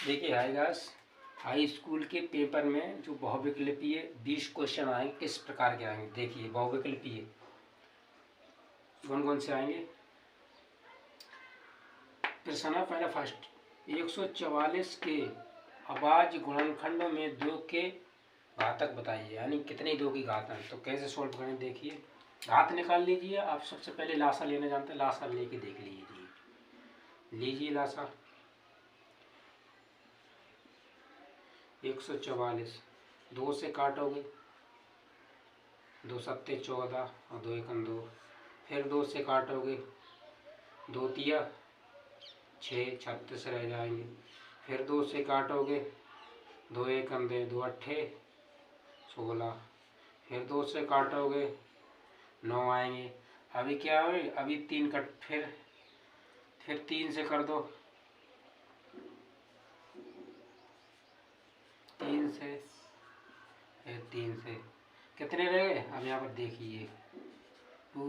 देखिए high guys, high school के paper में जो बहुविकल्पीय 20 क्वेश्चन आएंगे किस प्रकार के आएंगे। देखिए बहुविकल्पीय कौन कौन से आएंगे। प्रश्न पहला फर्स्ट, 144 के अभाज्य गुणनखंडों में 2 के घातक बताइए, यानी कितनी 2 की घात है। तो कैसे सोल्व करें, देखिए घात निकाल लीजिए। आप सबसे पहले लासा लेना जानते हैं, लासा लेके देख लीजिए लासा। 144 2 से काटोगे, 2 सत्ते 14 और 2 एकम 2। फिर 2 से काटोगे, 2 तिया 6 36 रह जाएंगे। फिर 2 से काटोगे, 2 एकम 2 2 अट्ठे 16। फिर 2 से काटोगे 9 आएंगे। अभी क्या है, अभी 3 कट, फिर 3 से कर दो, 3 से, फिर 3 से कितने रह गए। अब यहाँ पर देखिए 2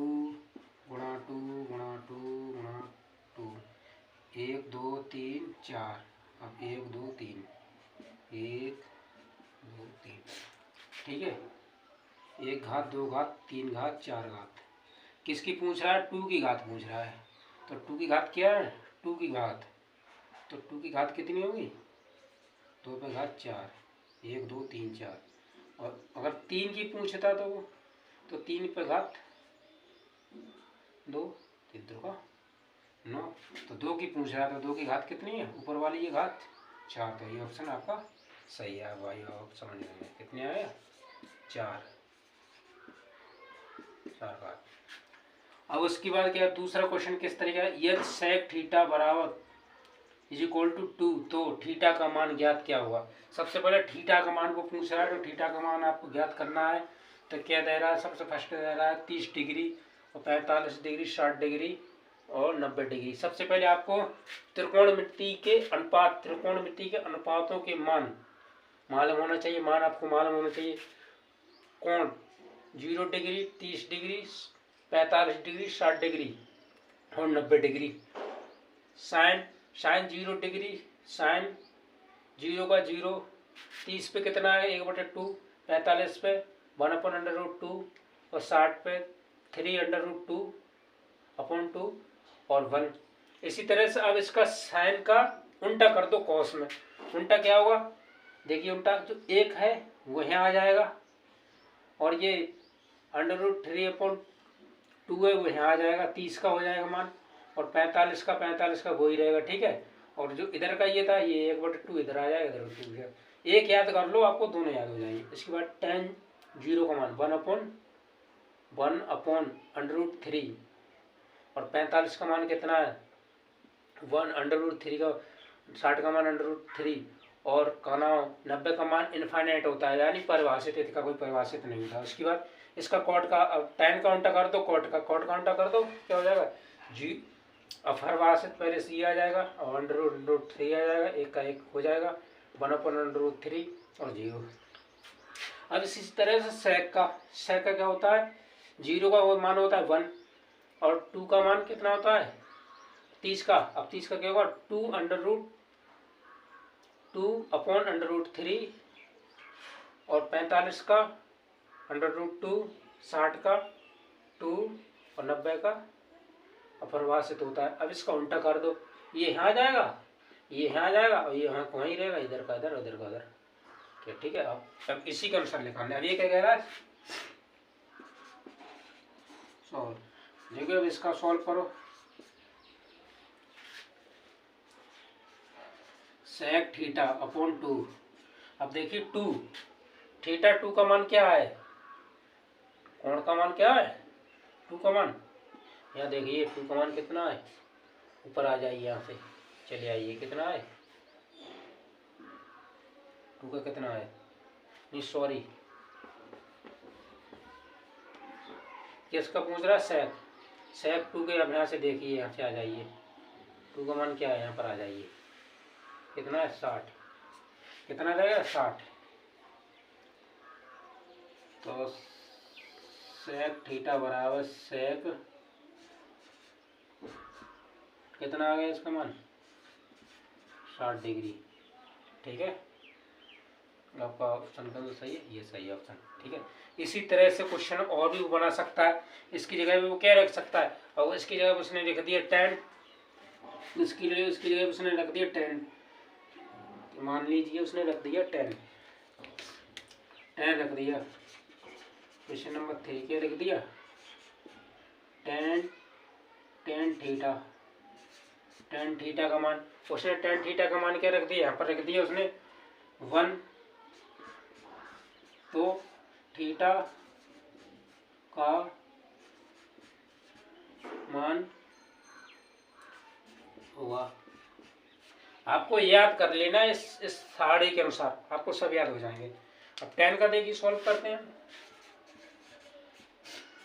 गुणा 2 गुणा 2 गुणा 2, 1 2 3 4। अब 1 2 3 1 2 3, ठीक है। 1 घात 2 घात 3 घात 4 घात। किसकी पूछ रहा है, 2 की घात पूछ रहा है। तो 2 की घात क्या है, 2 की घात। तो 2 की घात कितनी होगी, 2 पे घात 4, 1 2 3 4। और अगर 3 की पूछता तो 3 पे घात 2 3 2 का 9। तो 2 की पूछ रहा है, तो 2 की घात कितनी है, ऊपर वाली ये घात 4। तो ये ऑप्शन आपका सही है भाई। आप समझ लेंगे कितने आया, 4 घात। अब उसके बाद क्या, दूसरा क्वेश्चन किस तरीके का, यदि सेक थीटा बराबर इज इक्वल टू 2 तो थीटा का मान ज्ञात क्या हुआ। सबसे पहले थीटा का मान को पूछ रहा है, तो थीटा का मान आपको ज्ञात करना है। तो क्या दे रहा है, सबसे फर्स्ट दे रहा है 30 डिग्री और 45 डिग्री 60 डिग्री और 90 डिग्री। सबसे पहले आपको त्रिकोणमिति के अनुपातों के मान मालूम होना चाहिए। मान आपको मालूम होना चाहिए। कोण 0 डिग्री 30 डिग्री 45 डिग्री 60 डिग्री और 90 डिग्री। साइन 0 डिग्री, साइन 0 का 0, 30 पे कितना है 1/2, 45 पे 1/√2 और 60 पे 3√2/2 और 1। इसी तरह से अब इसका साइन का उल्टा कर दो कॉस में। उल्टा क्या होगा, देखिए उल्टा जो 1 है वो यहाँ आ जाएगा और ये √3/2 है वो यहाँ आ जाएगा, 30 का हो जाएगा मान। और 45 का वही रहेगा, ठीक है। और जो इधर का ये था ये 1/2 इधर आ जाएगा, इधर 2। एक याद कर लो, आपको दोनों याद हो जाएंगे। इसके बाद tan 0 का मान 1/√3 और 45 का मान कितना है 1/3 का, 60 का मान √3 और काना 90 का मान इनफाइनाइट होता है, यानी परिभाषित, इसका कोई परिभाषित नहीं होता। उसके बाद इसका कॉट का, अब tan का उल्टा कर दो, कॉट का उल्टा कर दो, क्या हो जाएगा जी अपरिभाषित, पहले सी आ जाएगा और √3 आ जाएगा, एक का एक हो जाएगा 1/√3 और 0। अब इसी तरह से सेक का क्या होता है, 0 का वो मान होता है 1 और 2 का मान कितना होता है 30 का। अब 30 का क्या होगा 2/√3 और 45 का √2, 60 का 2 और 90 का अपरिभाषित होता है। अब इसका उल्टा कर दो, ये यहाँ आ जाएगा, ये यहाँ आ जाएगा और ये यहाँ वहीं रहेगा, इधर का इधर उधर का उधर, ठीक है। अब इसी के अनुसार लिखा। अब ये क्या कह रहा है, सॉल्व। देखिए अब इसका सॉल्व करो। Sec theta upon 2। अब देखिए 2 थीटा 2 का मान क्या है, कोण का मान क्या है 2 का मान। यहाँ देखिए 2 का मान कितना है, ऊपर आ जाइए, यहाँ से चले आइए, कितना है 2 का कितना है, नहीं सॉरी किसका पूछ रहा है, सेक 2 के। अब यहाँ से देखिए, यहाँ से आ जाइए, 2 का मान क्या है, यहाँ पर आ जाइए, कितना है 60, कितना रहेगा 60। तो सेक थीटा बराबर सेक कितना आ गया इसका मान 60 डिग्री। ठीक है, आपका ऑप्शन का तो सही है, ये सही है ऑप्शन, ठीक है। इसी तरह से क्वेश्चन और भी बना सकता है, इसकी जगह पे वो क्या रख सकता है, और इसकी जगह उसने लिख दिया 10, उसकी जगह उसने रख दिया 10, मान लीजिए उसने रख दिया 10 रख दिया। क्वेश्चन नंबर 3 क्या लिख दिया, टेन थीटा का मान, उसने टेन थीटा का मान क्या रख दिया, यहाँ पर रख दिया उसने 1, तो थीटा का मान हुआ। आपको याद कर लेना, इस सारणी के अनुसार आपको सब याद हो जाएंगे। अब 10 का देखिए सॉल्व करते हैं,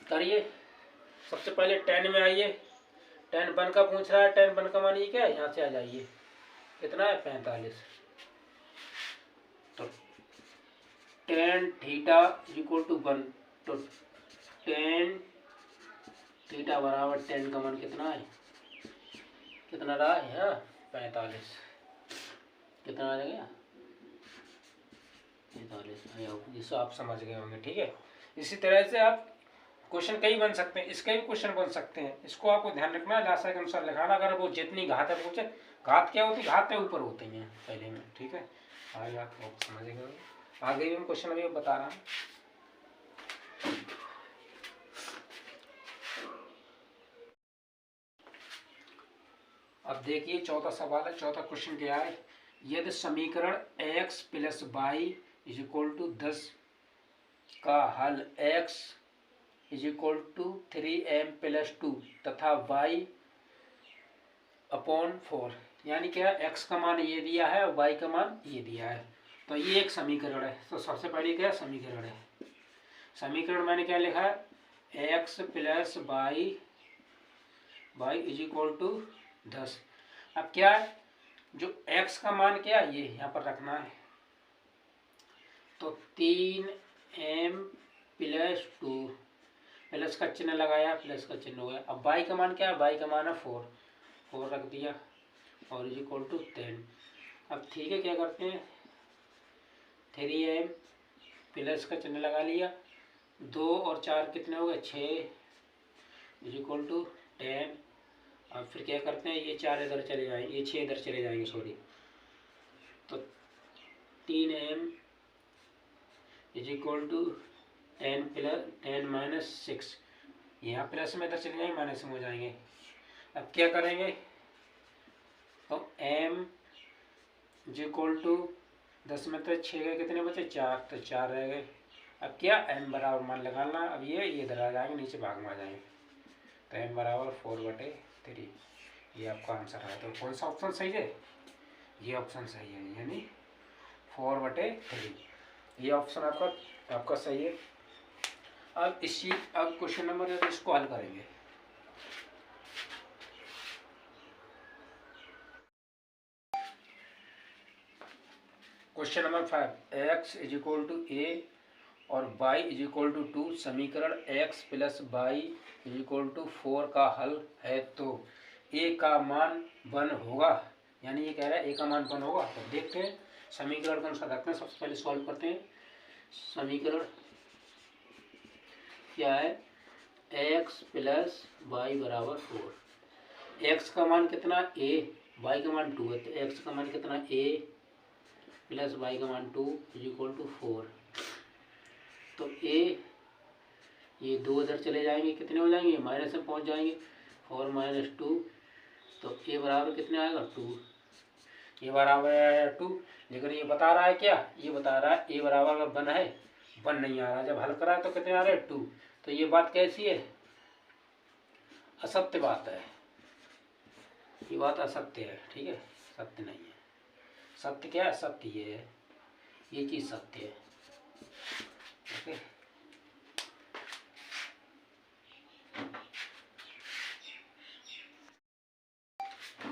करिए। सबसे पहले 10 में आइए, 10 1 का पूछ रहा है, 10 1 का मान ये क्या है, यहाँ से आ जाइए, कितना है 45। तो टेन थीटा इक्वल टू 1, तो टेन थीटा बराबर 10 का मान कितना है, कितना रहा है यहाँ 45, कितना आ जाएगा 45, जिससे आप समझ गए होंगे, ठीक है। इसी तरह से आप क्वेश्चन कई बन सकते हैं, इसके भी क्वेश्चन बन सकते हैं, इसको आपको ध्यान रखना, लासा के अनुसार लिखाना। अगर वो जितनी घात है पूछे, घात क्या होती है, घात के ऊपर होती हैं पहले में, ठीक है। आगे आप समझेंगे, आगे भी हम क्वेश्चन अभी बता रहा हूँ। अब देखिए चौथा सवाल है, चौथा क्वेश्चन क्या है, यदि समीकरण x plus y is equal to 10 का हल x is equal to 3m plus 2 तथा y अपॉन 4, यानी क्या x का मान ये दिया है और y का मान ये दिया है, तो ये एक समीकरण है। तो सबसे पहले क्या समीकरण है, समीकरण मैंने क्या लिखा है, x plus y is equal to 10। अब क्या है, जो x का मान क्या है, ये यहाँ पर रखना है, तो 3m प्लस 2, प्लस का चिन्ह लगाया, प्लस का चिन्ह हो गया। अब y का मान क्या है, y का मान है 4 रख दिया, और इज इक्वल टू 10। अब ठीक है, क्या करते हैं, 3m प्लस का चिन्ह लगा लिया, 2 और 4 कितने हो गए 6 इज इक्वल टू 10। अब फिर क्या करते हैं, ये 4 इधर चले जाएंगे, ये 6 इधर चले जाएंगे, सॉरी, तो 3m is equal to 10 minus 6, यहाँ प्लस में इधर चले जाएंगे, माइनस में हो जाएंगे। अब क्या करेंगे, तो m इज इक्वल टू 10 में तो 6 गए, कितने बचे 4, तो 4 रह गए। अब क्या m बराबर मान लगाना, अब ये इधर आ जाएंगे, नीचे भाग में आ जाएंगे, तो m बराबर 4/3, ये आपका आंसर है। तो कौन सा ऑप्शन सही है, ये ऑप्शन सही है, यानी 4/3, ये ऑप्शन आपका सही है। अब क्वेश्चन नंबर है, तो इसको हल करेंगे। Question number 5, x is equal to a और y इज इक्वल टू 2 समीकरण x plus y is equal to 4 का हल है, तो a का मान 1 होगा, यानी ये कह रहा है a का मान 1 होगा। तो देखते हैं समीकरण का अनुसार रखते हैं, सबसे पहले सॉल्व करते हैं। समीकरण क्या है, x प्लस वाई बराबर 4, x का मान कितना a, y का मान 2 है, तो x का मान कितना a प्लस वाई का मान 2 इज इक्वल टू 4। तो a, ये 2 इधर चले जाएंगे, कितने हो जाएंगे, माइनस में पहुंच जाएंगे, 4 माइनस 2, तो a बराबर कितने आएगा 2, ये बराबर आया 2। लेकिन ये बता रहा है क्या, ये बता रहा है a बराबर अगर 1 है, 1 नहीं आ रहा, जब हल करा तो कितने आ रहे हैं 2। तो ये बात कैसी है, असत्य बात है, ये बात असत्य है, ठीक है, सत्य नहीं है। सत्य क्या है, सत्य ये है, ये चीज सत्य है, ओके।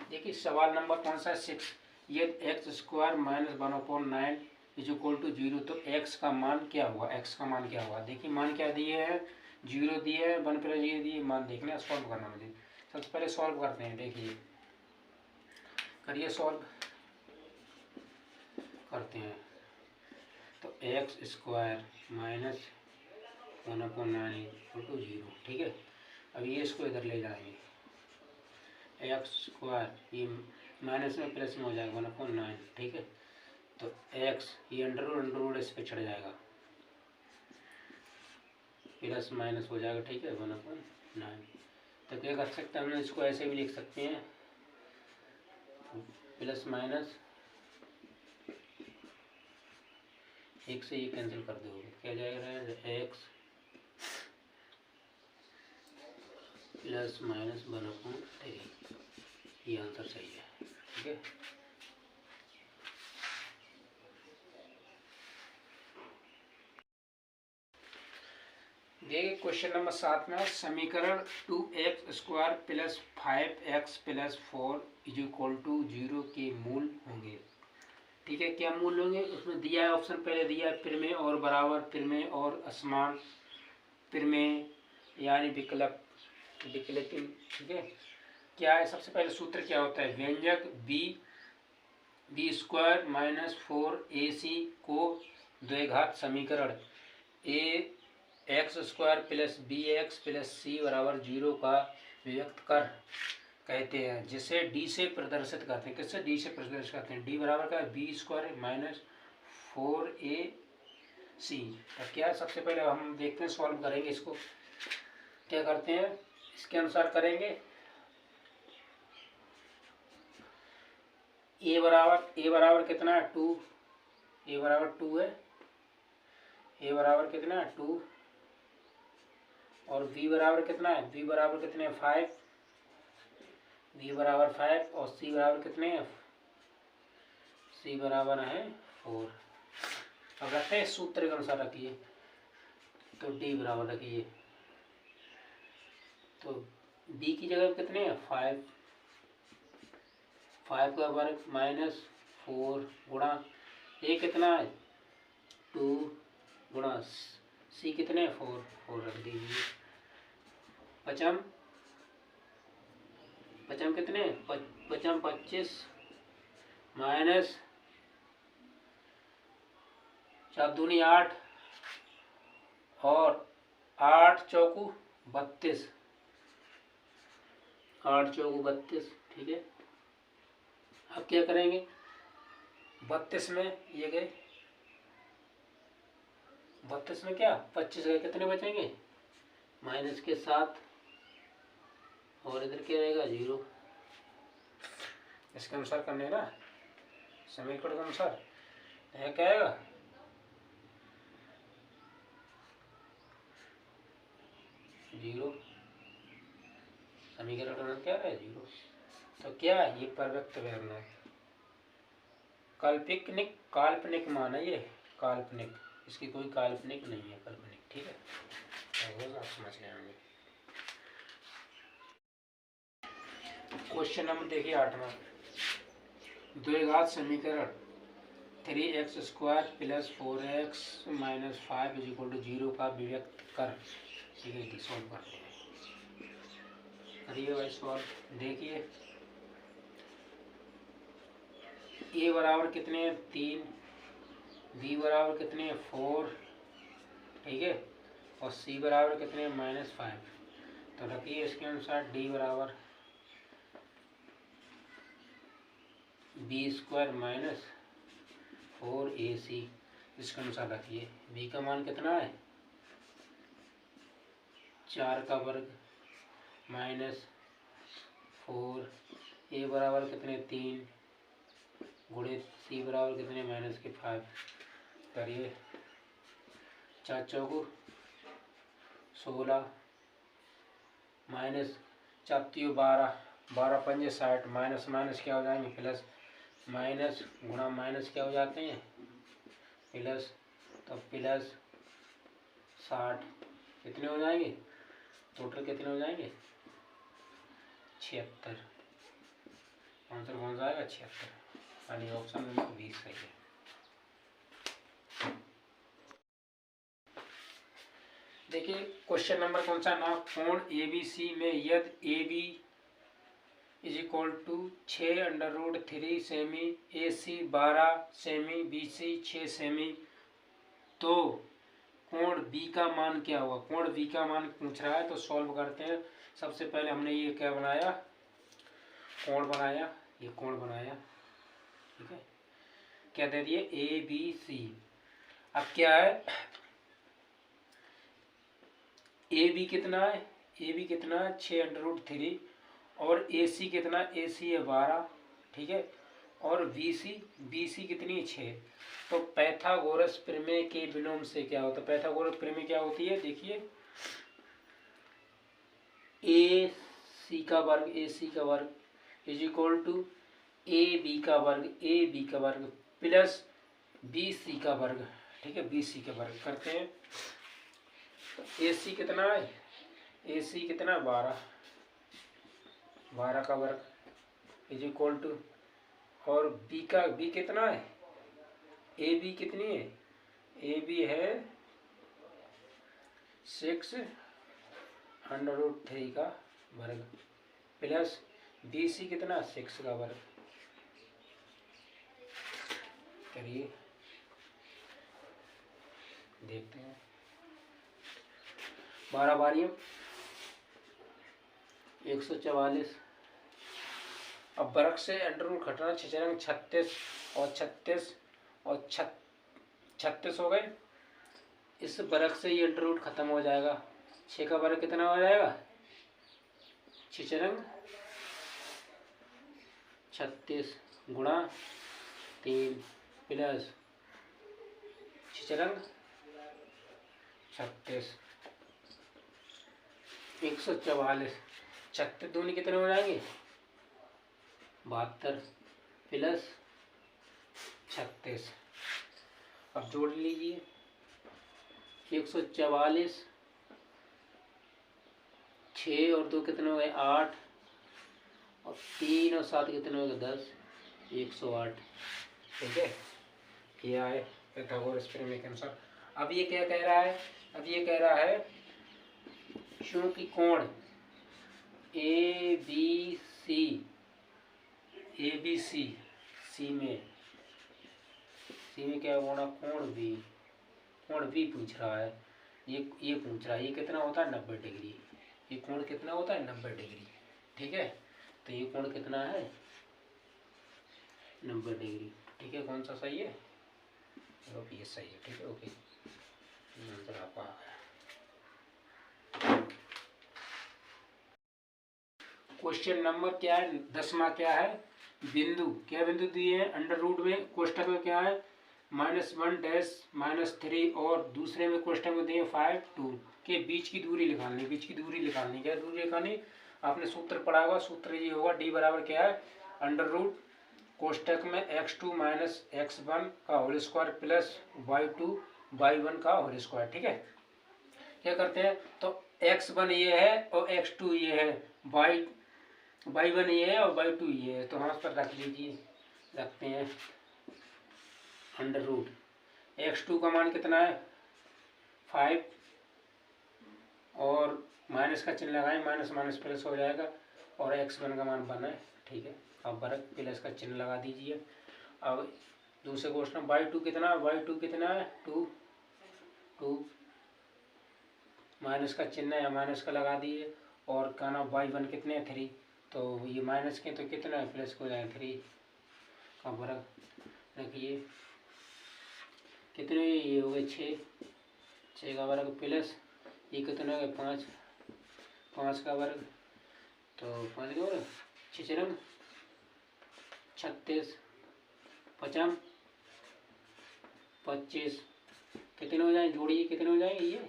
देखिए सवाल नंबर कौन सा है, 6, ये x² minus 1/9 is equal to 0, तो x का मान क्या हुआ, x का मान क्या हुआ। देखिए मान क्या दिए है, 0 दिए है, 1 प्लस ये दिए, मान देखना, सॉल्व करना मुझे। सबसे पहले सॉल्व करते हैं, देखिए करिए सॉल्व। करते हैं तो x square minus 1/9 equal to 0। ठीक है, अब ये इसको इधर ले जाएंगे, एक्स स्क्वायर ये माइनस में प्लस में हो जाएगा 1/9। ठीक है, तो एक्स ये अंडर रूट इस पर चढ़ जाएगा, प्लस माइनस हो जाएगा। ठीक है, 1/9। तो क्या कर सकते हैं हम, इसको ऐसे भी लिख सकते हैं, प्लस माइनस एक से ये कैंसिल कर दोगे, क्या जाएगा, एक्स प्लस माइनस 1/3। ये आंसर सही है। ठीक है, देखिए क्वेश्चन नंबर 7 में समीकरण 2x² plus 5x plus 4 is equal to 0 के मूल होंगे। ठीक है, क्या मूल होंगे, उसमें दिया है ऑप्शन, पहले दिया है फिर में और बराबर, फिर में और असमान, फिर में यानी विकल्प विकल्पिन। ठीक है, क्या है, सबसे पहले सूत्र क्या होता है, व्यंजक b² माइनस 4ac को द्विघात समीकरण ax² plus bx plus c बराबर 0 का व्यक्त कर कहते हैं, जिसे d से प्रदर्शित करते हैं। किससे, d से प्रदर्शित करते हैं, d बराबर का b² माइनस 4ac। तो क्या सबसे पहले हम देखते हैं, सॉल्व करेंगे इसको, क्या करते हैं इसके अनुसार करेंगे। a बराबर कितना है, 2, a बराबर 2 है, a बराबर कितना है 2, और b बराबर कितना है, b बराबर कितने हैं 5, b बराबर 5, और c बराबर कितने हैं, c बराबर है 4। अब रखते हैं सूत्र के अनुसार रखिए, तो d बराबर रखिए, तो b की जगह कितने हैं 5 का वर्ग माइनस 4 गुणा a कितना है 2 गुणा c कितने 4 रख दीजिए, पचम कितने 25 माइनस 4 दूनी 8 और 8 चौकू 32, 8 चौकू 32। ठीक है, अब क्या करेंगे, 32 में ये गए, 32 में क्या 25 गए, कितने बचेंगे माइनस के 7, और इधर क्या रहेगा 0। इसके अनुसार करने ना, समीकरण के अनुसार यह क्या आएगा, जीरो, समीकरण का नाम क्या है 0। तो क्या है ये परव्यक्त व्यंजक है, काल्पनिक मान है ये, काल्पनिक, इसकी कोई काल्पनिक नहीं है, काल्पनिक। ठीक है, आप समझ गए होंगे। क्वेश्चन नंबर देखिए 8वां, द्विघात समीकरण 3x² plus 4x minus 5 is equal to 0 का व्यक्त कर। ठीक है, सॉल्व करते हैं, करिए भाई सॉल्व। देखिए a बराबर कितने हैं 3, b बराबर कितने हैं 4, ठीक है, और c बराबर कितने हैं -5। तो रखिए इसके अनुसार d बराबर b² माइनस 4ac, इसके अनुसार रखिए। b का मान कितना है 4 का वर्ग माइनस 4, a बराबर कितने 3 गुणे c बराबर कितने -5। करिए 4 चौको 16 माइनस 4 12, 12 पंजे 60, माइनस माइनस क्या हो जाएंगे प्लस, माइनस गुणा माइनस क्या हो जाते हैं प्लस, तो प्लस 60 कितने हो जाएंगे, टोटल कितने हो जाएंगे 76। आंसर कौन सा आएगा 76, यानी ऑप्शन नंबर 20 सही है। देखिए क्वेश्चन नंबर कौन सा ना, कोण ABC में यदि इज इक्वल टू 6√3 सेमी, AC 12 सेमी, BC 6 सेमी। तो कोण बी का मान क्या हुआ? कोण बी का मान पूछ रहा है, तो सॉल्व करते हैं। सबसे पहले हमने ये क्या बनाया? कोण बनाया, ये कोण बनाया, ठीक है। क्या दे दिए? ABC। अब क्या है? AB कितना है? AB कितना है? 6√3। और AC कितना? AC है 12, ठीक है। और BC कितनी है? 6। तो पैथागोरस प्रमेय के विलोम से क्या होता है? पैथागोरस प्रमेय क्या होती है? देखिए, AC का वर्ग इज इक्वल टू AB का वर्ग प्लस BC का वर्ग, ठीक है। BC का वर्ग करते हैं। तो AC कितना है? AC कितना? 12 का वर्ग इज इक्वल टू, और B कितना है? AB कितनी है? AB है 6√3 का वर्ग प्लस BC कितना? 6 का वर्ग। करिए, देखते हैं। 12 बारियों 144। अब वर्ग से अंडर रूट घटाना, 6 36 और 36 और 36 हो गए। इस वर्ग से ये अंडर रूट खत्म हो जाएगा। 6 का वर्ग कितना हो जाएगा? 6 36 गुणा 3 प्लस 6 36 144। 36 दूनी कितने हो जाएंगे? 72 प्लस 36। अब जोड़ लीजिए। 144, 6 और 2 कितने हो गए? 8, और 3 और 7 कितने हो गए? 10, 108, ठीक है। ये आए पैथागोरस प्रमेय के अनुसार। अब ये क्या कह रहा है? अब ये कह रहा है क्योंकि कोण ABC सी में क्या होना? कोण बी पूछ रहा है। ये पूछ रहा है, ये कितना होता है? 90 डिग्री। ये कोण कितना होता है? 90 डिग्री, ठीक है। तो ये कोण कितना है? 90 डिग्री, ठीक है। कौन सा सही है? ये सही है, ठीक है। ओके, आंसर आपका आ गया। क्वेश्चन नंबर क्या है? 10वां क्या है? बिंदु। क्या बिंदु दिए हैं? अंडर रूट में कोष्टक में क्या है? -1 -3, और दूसरे में कोष्टक में दिए 5 2 के बीच की दूरी निकालनी। बीच की दूरी निकालनी। क्या दूरी निकालनी? आपने सूत्र पढ़ा होगा। सूत्र ये होगा, D बराबर क्या है? अंडर रूट कोष्टक में x2 - x1 का whole square plus y2 y1 का होल स्क्वायर, ठीक है। क्या करते हैं? तो x1 ये है और x2 ये है, y1 ये है और y2 ये है। तो वहाँ पर रख लीजिए, रखते हैं। अंडर रूट x2 का मान कितना है? 5, और माइनस का चिन्ह लगाएं, माइनस माइनस प्लस हो जाएगा, और x1 का मान 1 है, ठीक है। अब वर्ग प्लस का चिन्ह लगा दीजिए। अब दूसरे क्वेश्चन y2 कितना? y2 कितना है? 2 माइनस का चिन्ह है, माइनस का लगा दिए, और कहना y1 कितने? 3। तो ये माइनस के तो कितना है? प्लस को जाए 3 का वर्ग रखिए। कितने? ये हो गए 6 का वर्ग प्लस ये कितने हो गए? 5 का वर्ग। तो 5 का वर्ग 6 36 5 25 कितने हो जाएंगे? जोड़िए, कितने हो जाएंगे? ये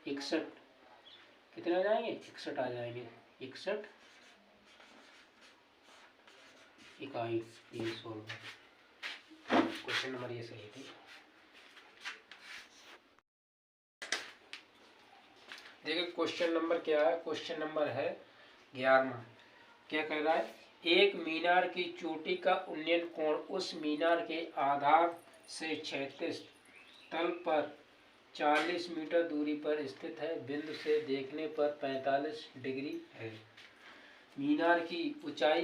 61 कितने हो जाएंगे? 61 आ जाएंगे। 61 इकाई। ये सोल्व क्वेश्चन नंबर ये सही थी। देखिए क्वेश्चन नंबर क्या है? क्वेश्चन नंबर है 11वां। क्या कह रहा है? एक मीनार की चोटी का उन्नयन कोण उस मीनार के आधार से क्षैतिज तल पर 40 मीटर दूरी पर स्थित है। बिंदु से देखने पर 45 डिग्री है। मीनार की ऊंचाई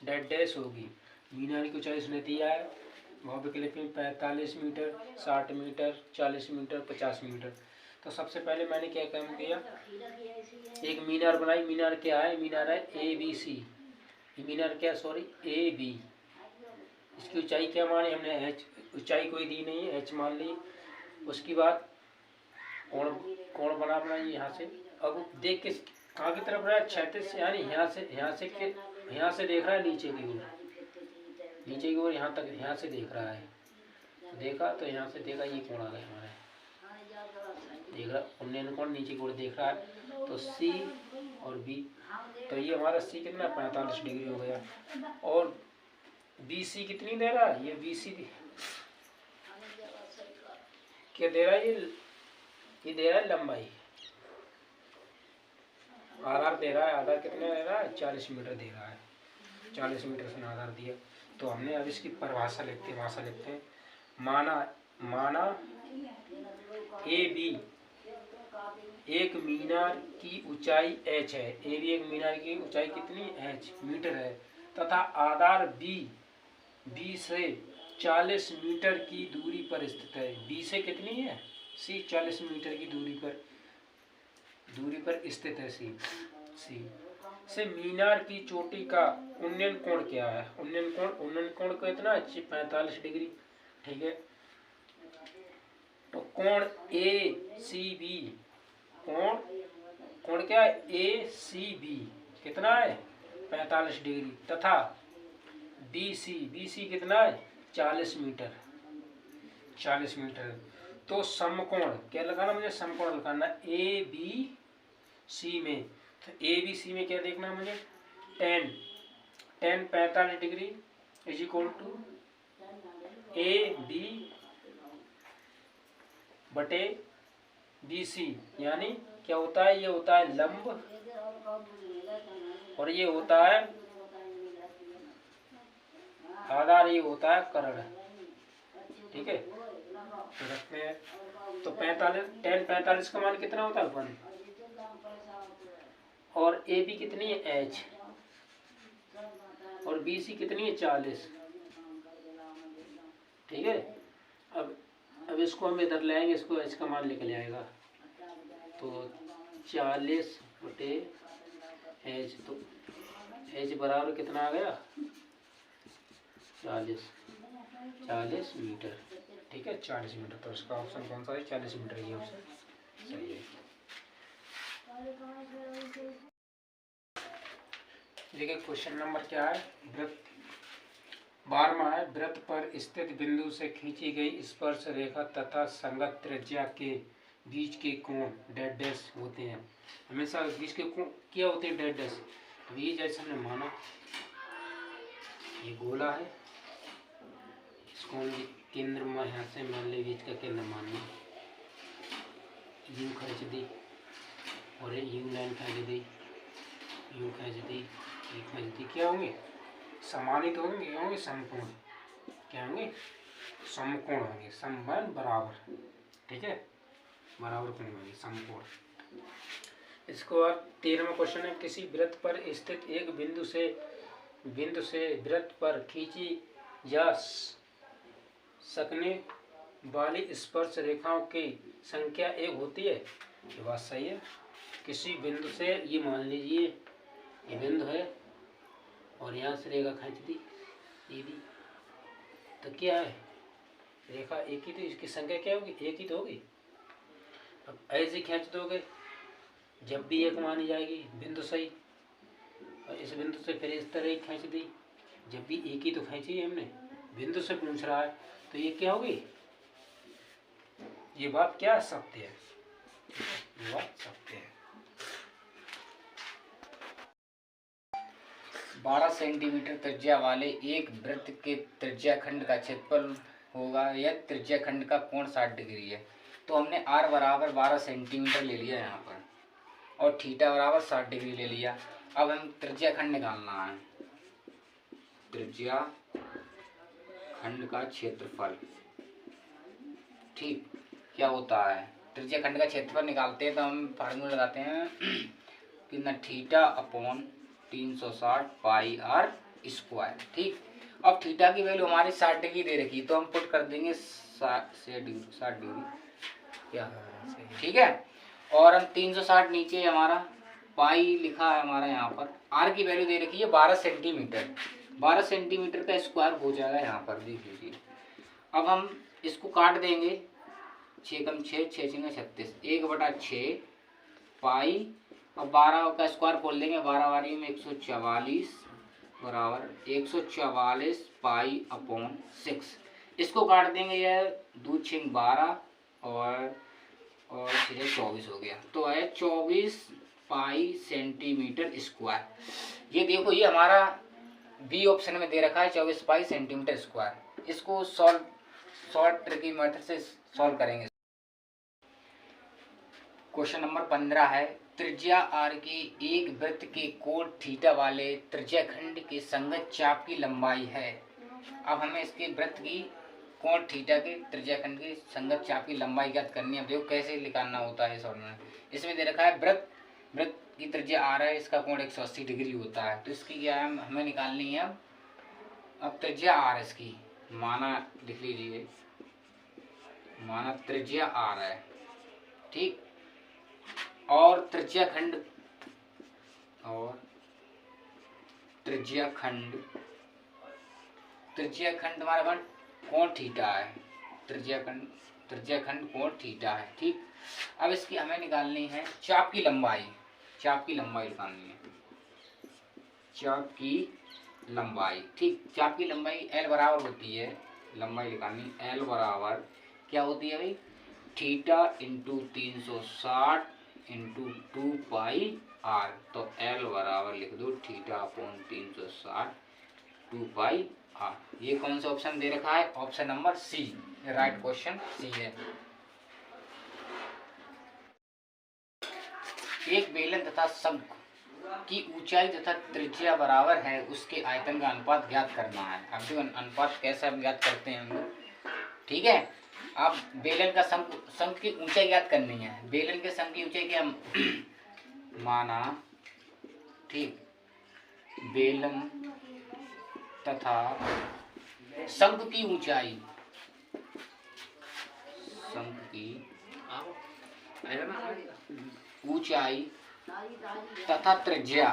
डैश डैश होगी। मीनार की ऊंचाई उसने दिया है भव्य क्लिप में 45 मीटर, 60 मीटर, 40 मीटर, 50 मीटर। तो सबसे पहले मैंने क्या काम किया, एक मीनार बनाई। मीनार क्या है, मीनार है ABC। मीनार क्या, सॉरी AB। इसकी ऊंचाई क्या मानी हमने, H। ऊंचाई कोई दी नहीं है, H मान ली। उसके बाद कोण बना अपना यहाँ से। अब देख के कहाँ की तरफ रहा है, क्षैतिज, यानी यहाँ से देख रहा है नीचे की ओर, नीचे की ओर यहाँ तक, यहाँ से देख रहा है। देखा तो यहाँ से देखा, ये कोण आ गया हमारा, देख रहा उन्नयन कोण नीचे की ओर देख रहा है। तो C और B, तो ये हमारा C कितना 45 डिग्री हो गया। और BC कितनी दे रहा है, ये BC क्या दे रहा है, ये दे रहा है लंबाई, आधार दे रहा है। आधार कितने दे रहा है, 40 मीटर दे रहा है। 40 मीटर से आधार दिया। तो हमने अब इसकी परिभाषा लिखते हैं, भाषा लिखते हैं। माना AB एक मीनार की ऊंचाई H है। AB एक मीनार की ऊंचाई कितनी, H मीटर है, तथा आधार B से 40 मीटर की दूरी पर स्थित है। B से कितनी है, C 40 मीटर की दूरी पर स्थित है। C से मीनार की चोटी का उन्नयन कोण क्या है, उन्नयन कोण कितना है, 45 डिग्री। ठीक है, तो कोण ACB, कोण क्या है, ACB कितना है 45 डिग्री, तथा BC कितना है 40 मीटर। तो समकोण क्या लगाना, मुझे समकोण लगाना ABC में। तो ABC में क्या देखना मुझे, tan 45 degree is equal to AB बटे BC, यानी क्या होता है, ये होता है लंब और ये होता है आधार, ये होता है कर्ण। ठीक है, तो रखते हैं। तो 45 tan 45 का मान कितना होता है 1, और AB कितनी है H, और BC कितनी है 40। ठीक है, अब इसको हम इधर लाएंगे, इसको H का मान निकल आएगा। तो 40 बटे H, तो H बराबर कितना आ गया 40 मीटर। ठीक है, 40 मीटर। तो इसका ऑप्शन कौन सा है, 40 मीटर, ये ऑप्शन सही है। देखिए क्वेश्चन नंबर क्या है, वृत्त 12वां है। वृत्त पर स्थित बिंदु से खींची गई स्पर्श रेखा तथा संगत त्रिज्या के बीच के कोण डैश डैश होते हैं। हमेशा बीच के कोण क्या होते हैं, डैश डैश। तो ये जैसे हमने माना ये गोला है, इसको केंद्र में यहाँ से मान ले, बीच का केंद्र मानिए, यू खींच दी और यू लाइन खींच दी, यू खींच दी, ये खींच दी, क्या होंगे समानित होंगे, समकोण। क्या होंगे, समकोण होंगे, समबान बराबर। ठीक है, बराबर कोण होंगे, समकोण। इसको बाद 13वां क्वेश्चन है, किसी वृत्त पर स्थित एक बिंदु से वृत्त पर खींची जा सकने वाली स्पर्श रेखाओं की संख्या 1 होती है। ये बात सही है। किसी बिंदु से, ये मान लीजिए ये बिंदु है और यहाँ से रेखा खींच दी, ये भी, तो क्या है रेखा एक ही, तो इसकी संख्या क्या होगी, 1 ही तो होगी। अब ऐसे खींच दोगे, जब भी 1 मानी जाएगी बिंदु सही, और इस बिंदु से फिर इस तरह खींच दी, जब भी 1 ही तो खींची है हमने, बिंदु से पूछ रहा है, तो ये क्या होगी, ये बात क्या सत्य है, ये बात सत्य है। 12 सेंटीमीटर त्रिज्या वाले एक वृत्त के त्रिज्याखंड का क्षेत्रफल होगा, यह त्रिज्याखंड का कोण 60 डिग्री है। तो हमने r बराबर 12 सेंटीमीटर ले लिया यहाँ पर, और थीटा बराबर 60 डिग्री ले लिया। अब हम त्रिज्याखंड निकालना है, त्रिज्याखंड का क्षेत्रफल। ठीक, क्या होता है, त्रिज्याखंड का क्षेत्रफल निकालते हैं तो हम फार्मूला लगाते हैं कि न theta upon 360 pi are square. ठीक, अब थीटा की वैल्यू हमारी 60 डिग्री दे रखी, तो हम पुट कर देंगे 60 डिग्री क्या, ठीक है। और हम 360 नीचे हमारा पाई लिखा है हमारा, यहाँ पर आर की वैल्यू दे रखी है 12 सेंटीमीटर। 12 सेंटीमीटर का स्क्वायर हो जाएगा यहाँ पर, देख लीजिए। अब हम इसको काट देंगे, 6 कम 6, 6 6 36, 1/6 पाई, और 12 का स्क्वायर खोल देंगे, 12 वाली में 144 बराबर 144 पाई अपॉन 6। इसको काट देंगे, यह 2 6 12 और 24 हो गया, तो है 24 पाई सेंटीमीटर स्क्वायर। ये देखो, ये हमारा बी ऑप्शन में दे रखा है 24 पाई सेंटीमीटर स्क्वायर। इसको शॉर्ट ट्रिकी मेथड से सॉल्व करेंगे। क्वेश्चन नंबर 15 है, त्रिज्या आर के एक वृत्त के कोण थीटा वाले त्रिज्याखंड के संगत चाप की लंबाई है। अब हमें इसके वृत्त की कोण थीटा के त्रिज्याखंड के संगत चाप की लंबाई ज्ञात करनी है। देखो कैसे निकालना होता है सॉल्व में। इसमें दे रखा है वृत्त की त्रिज्या आर है, इसका कोण 180 डिग्री होता है, तो इसकी क्या है हमें निकालनी है। अब त्रिज्या आर इसकी माना लिख लीजिए, माना त्रिज्या आर है, ठीक। और त्रिज्याखंड हमारे पास कोण थीटा है, त्रिज्याखंड कोण थीटा है, ठीक। अब इसकी हमें निकालनी है चाप की लंबाई निकालनी है, चाप की लंबाई, ठीक। चाप की लंबाई L बराबर होती है, लंबाई निकालनी L बराबर क्या होती है भाई, theta into 360 into 2 pi r, तो L बराबर लिख दो थीटा अपॉन 360 2 पाई आर। ये कौन सा ऑप्शन दे रखा है, option number C, right question C है। एक बेलन तथा शंकु की ऊंचाई तथा त्रिज्या बराबर है, उसके आयतन का अनुपात ज्ञात करना है। अब जो अनुपात कैसे हम ज्ञात करते हैं हम लोग, ठीक है। अब बेलन का शंकु की ऊंचाई ज्ञात करनी है। बेलन के शंकु की ऊंचाई क्या माना, ठीक, बेलन तथा शंकु की ऊंचाई, तथा त्रिज्या,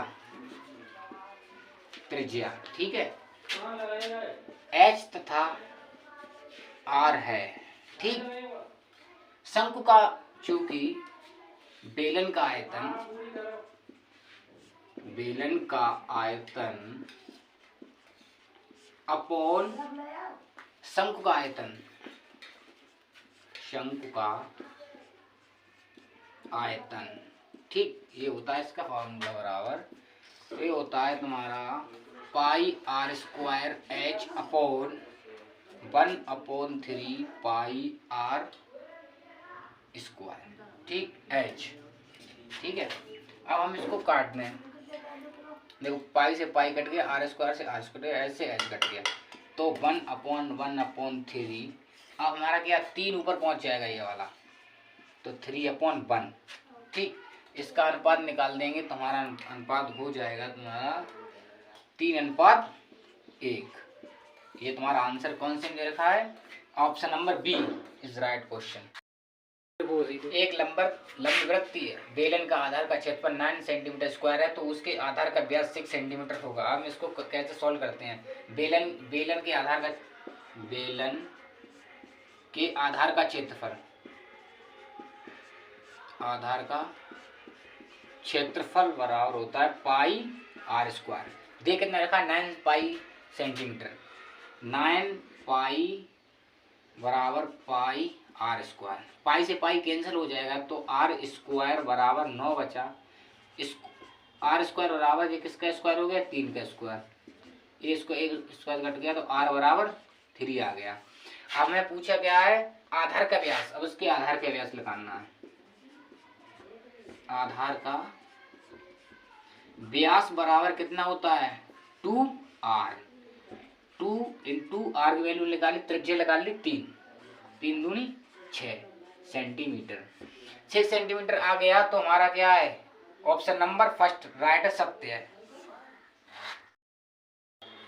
ठीक है, H तथा R है, ठीक। शंकु का चूंकि बेलन का आयतन अपॉन शंकु का आयतन, ठीक, ये होता है इसका फॉर्मूला बराबर, ये होता है तुम्हारा pi are square H upon 1/3 pi are square, ठीक, H, ठीक है। अब हम इसको काट दें, देखो पाई से पाई कट गया, आर स्क्वायर से आर स्क्वायर, ऐसे एच कट गया, तो 1/1/3। अब हमारा क्या 3 ऊपर पहुंच जाएगा ये वाला, तो 3/1, ठीक। इसका अनुपात निकाल देंगे तो हमारा अनुपात हो जाएगा तुम्हारा 3:1। ये तुम्हारा आंसर कौन से दे रखा है, option number B is right question. एक लंबवृत्त बेलन का आधार का क्षेत्रफल 9 सेंटीमीटर स्क्वायर है, तो उसके आधार का व्यास 6 सेंटीमीटर होगा। हम इसको कैसे सॉल्व करते हैं, बेलन के आधार का क्षेत्रफल बराबर होता है पाई आर स्क्वायर। देख कितना रखा, 9 पाई सेंटीमीटर, 9 पाई बराबर पाई आर स्क्वायर, पाई से पाई कैंसिल हो जाएगा, तो आर स्क्वायर बराबर 9 बचा, आर स्क्वायर बराबर ये किसका स्क्वायर हो गया, 3 का स्क्वायर, ये इसको एक स्क्वायर कट गया, तो आर बराबर 3 आ गया। अब मैं पूछा क्या है, आधार का व्यास, अब उसके आधार का व्यास निकालना है। आधार का व्यास बराबर कितना होता है, 2r, 2 इंटू आर की वैल्यू निकाली, त्रिज्या लगा ली 3 दूनी 6 सेंटीमीटर, 6 सेंटीमीटर आ गया, तो हमारा क्या है, ऑप्शन नंबर फर्स्ट राइट है, सत्य है,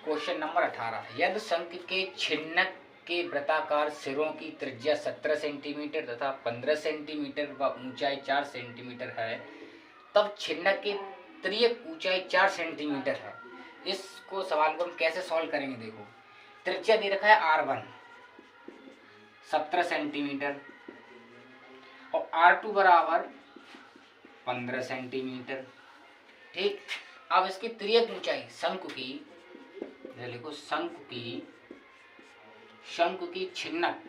क्वेश्चन नंबर 18, यदि शंख के छिन्नक के वृत्ताकार सिरों की त्रिज्या 17 सेंटीमीटर तथा 15 सेंटीमीटर व ऊंचाई 4 सेंटीमीटर है, तब छिन्नक की तिर्यक ऊंचाई 4 सेंटीमीटर है। इसको सवाल को हम कैसे सॉल्व करेंगे? देखो, त्रिज्या दे रखा है R1 17 सेंटीमीटर और R2 बराबर 15 सेंटीमीटर। ठीक, अब इसकी तिर्यक ऊंचाई शंकु की, लिखो शंकु की छिन्नक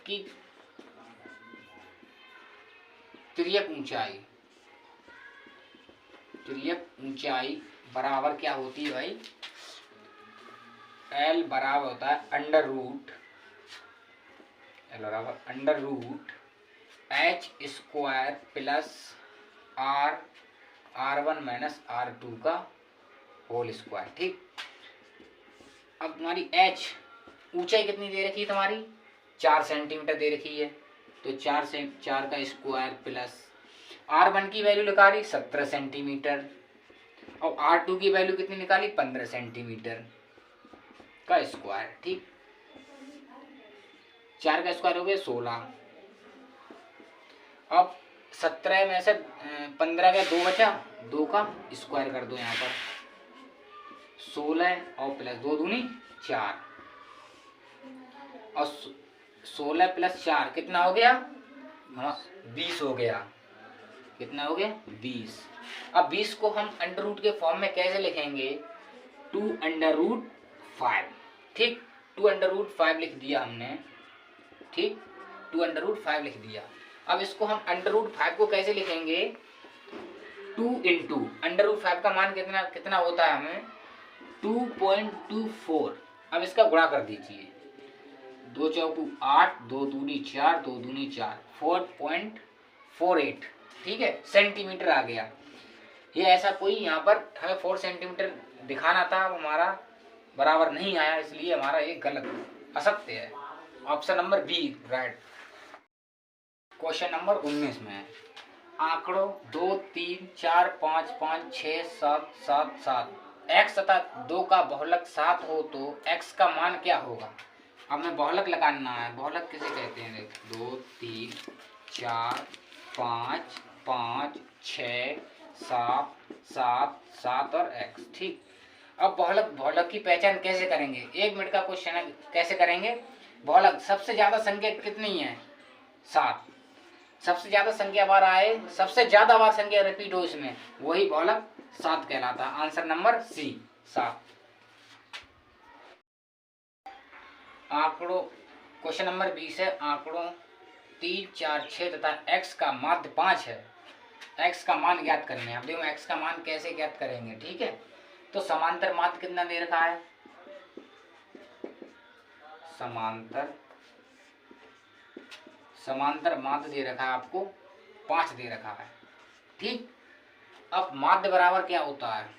की तिर्यक ऊंचाई बराबर क्या होती है भाई? L बराबर होता है under root H square plus R1 minus R2 का होल स्क्वायर। ठीक, अब तुम्हारी H ऊंचाई कितनी दे रखी है? तुम्हारी 4 सेंटीमीटर दे रखी है, तो 4 का स्क्वायर प्लस R1 की वैल्यू निकाली 17 सेंटीमीटर और R2 की वैल्यू कितनी निकाली? 15 सेंटीमीटर का स्क्वायर। ठीक, 4 का स्क्वायर हो गया 16। अब 17 में से 15 का 2 बचा, 2 का स्क्वायर कर दो यहाँ पर, 16 और प्लस 2 दूनी 4 और 16 प्लस 4 कितना हो गया? 20 हो गया। कितना हो गया? 20। अब 20 को हम अंडर रूट के फॉर्म में कैसे लिखेंगे? 2√5। ठीक, 2√5 लिख दिया हमने। ठीक, 2√5 लिख दिया। अब इसको हम √5 को कैसे लिखेंगे? 2 इंटू √5 का मान कितना होता है हमें? 2.24। अब इसका गुणा कर दीजिए, 2 चौकू 8, 2 दूनी 4, 2 दूनी 4, 4.48। ठीक है, सेंटीमीटर आ गया। ये ऐसा कोई यहाँ पर हमें 4 सेंटीमीटर दिखाना था, वो हमारा बराबर नहीं आया, इसलिए हमारा ये गलत असत्य है। Option number B right. Question number 19 में है, आंकड़ों 2, 3, 4, 5, 5, 6, 7, 7, 7 x तथा 2 का बहुलक 7 हो तो x का मान क्या होगा? अब हमें बहुलक लगाना है। बहुलक किसे कहते हैं? देख, 2, 3, 4, 5, 5, 6, 7, 7, 7 और x। ठीक, अब बहुलक की पहचान कैसे करेंगे? 1 मिनट का क्वेश्चन है, कैसे करेंगे? बहुलक सबसे ज्यादा संख्या कितनी है? 7। सबसे ज्यादा संख्या बार आए, सबसे ज्यादा बार संख्या रिपीट हो इसमें, वही बहुलक 7 कहलाता है। Answer number C 7। आंकड़ों क्वेश्चन नंबर 20 है, आंकड़ों 3, 4, 6 तथा x का माध्य 5 है। x का मान ज्ञात करने हैं। अब देखो x का मान कैसे ज्ञात करेंगे? ठीक है, तो समांतर माध्य कितना दे रखा है? समांतर माध्य दे रखा है आपको 5 दे रखा है। ठीक, अब माध्य बराबर क्या होता है?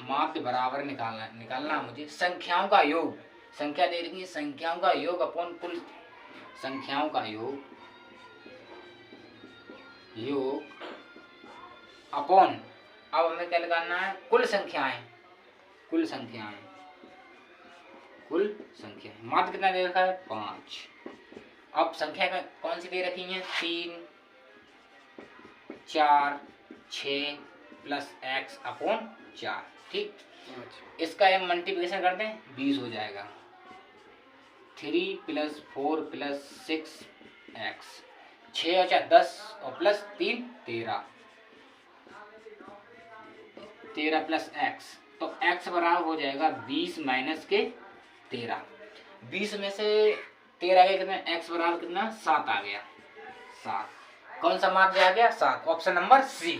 माध्य बराबर निकालना मुझे संख्याओं का योग। संख्या दे रखी है, संख्याओं का योग अपॉन कुल संख्याओं का योग अपॉन, अब हमें क्या लगाना है? कुल संख्याएं। माध्य कितना दे रखा है? 5। अब संख्या का कौन सी दे रखी है? 3, 4, 6 प्लस x अपॉन 4। ठीक, इसका हम मल्टीप्लिकेशन कर दें, 20 हो जाएगा। 3 प्लस 4 प्लस 6x, 6 और 4 10 और प्लस 3 13 प्लस x, तो x बराबर हो जाएगा 20 माइनस के 13। 20 में से 13 के कितना? x बराबर कितना? 7 आ गया। 7 कौन सा माध्य आ गया? 7। ऑप्शन नंबर सी।